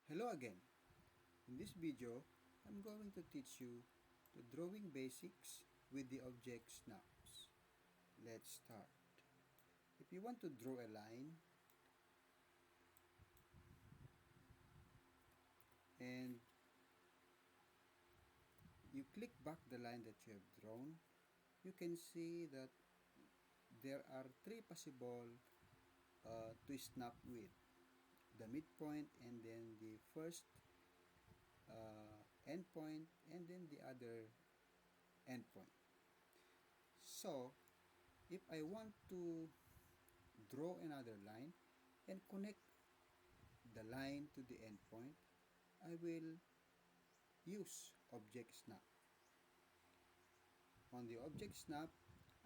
Hello again. In this video, I'm going to teach you the drawing basics with the object snaps. Let's start. If you want to draw a line and you click back the line that you have drawn, you can see that there are three possible to snap with. The midpoint and then the first endpoint and then the other endpoint. So, if I want to draw another line and connect the line to the endpoint, I will use object snap. On the object snap,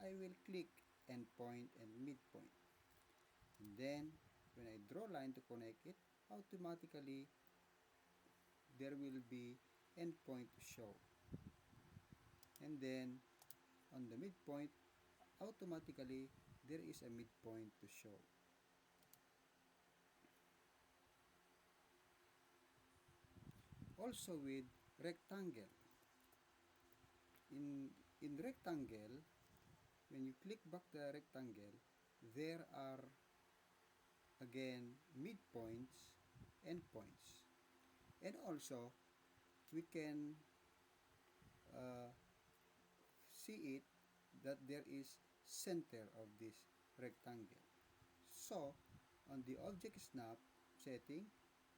I will click endpoint and midpoint. And then, when I draw line to connect it, automatically there will be endpoint to show. And then, on the midpoint, automatically there is a midpoint to show. Also with rectangle. In rectangle, when you click back the rectangle, there are again midpoints, endpoints. And also, we can see it that there is center of this rectangle. So, on the object snap setting,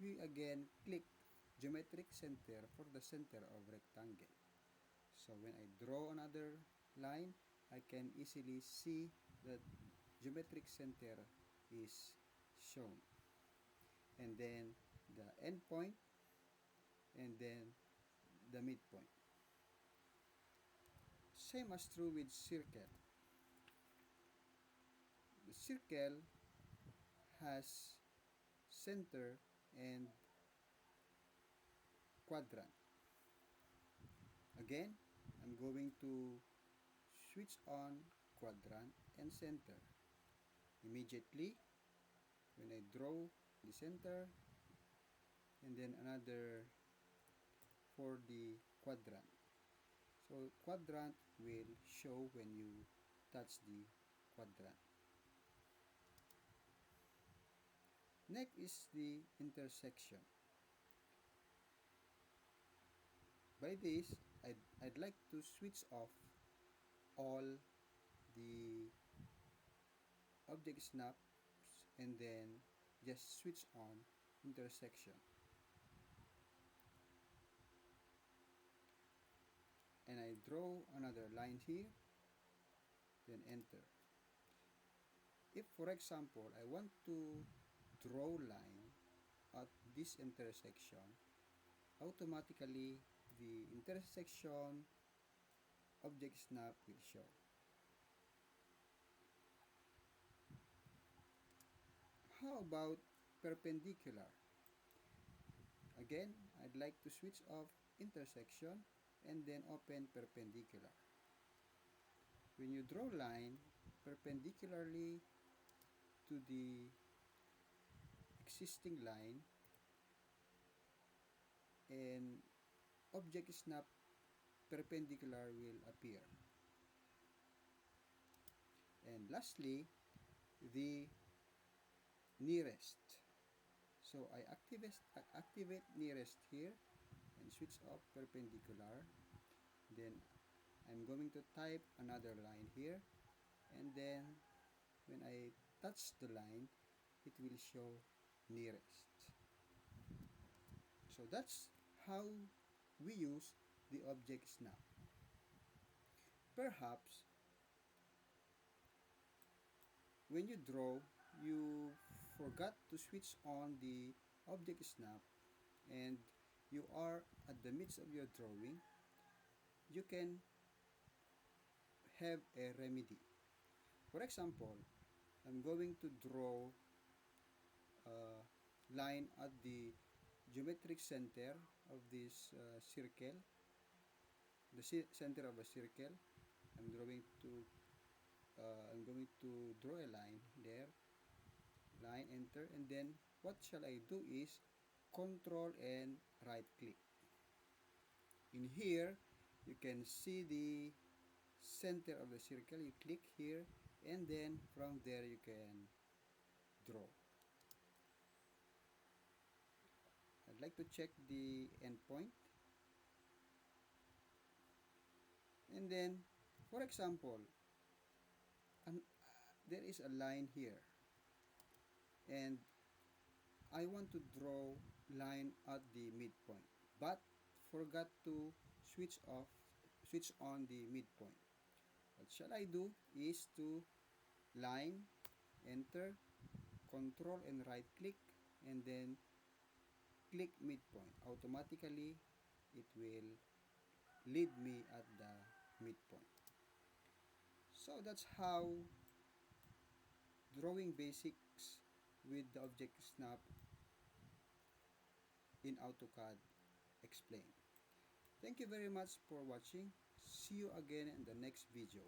we again click geometric center for the center of rectangle. So when I draw another line, I can easily see that geometric center is shown. And then the endpoint and then the midpoint. Same as true with circle. The circle has center and quadrant. Again, I'm going to switch on quadrant and center. Immediately, when I draw the center and then another for the quadrant. So quadrant will show when you touch the quadrant. Next is the intersection. By this, I'd like to switch off all the object snaps and then just switch on intersection. And I draw another line here, then enter. If, for example, I want to draw line at this intersection, automatically the intersection object snap will show. How about perpendicular? Again, I'd like to switch off intersection and then open perpendicular. When you draw line perpendicularly to the existing line and object snap perpendicular will appear. And lastly, the nearest. So I activate nearest here and switch off perpendicular. Then I'm going to type another line here, and then when I touch the line, it will show nearest. So that's how we use the object snap. Perhaps when you draw, you forgot to switch on the object snap and you are at the midst of your drawing, you can have a remedy. For example, I'm going to draw a line at the geometric center of this circle, the center of a circle. I'm going to draw a line there, line, enter, and then what shall I do is control and right click. In here, you can see the center of the circle. You click here, and then from there you can draw. I'd like to check the endpoint. And then, for example, there is a line here, and I want to draw line at the midpoint, but forgot to switch off, switch on the midpoint. What shall I do is to line, enter, control and right click, and then click midpoint. Automatically, it will lead me at the midpoint. So that's how drawing basics with the object snap in AutoCAD explained. Thank you very much for watching. See you again in the next video.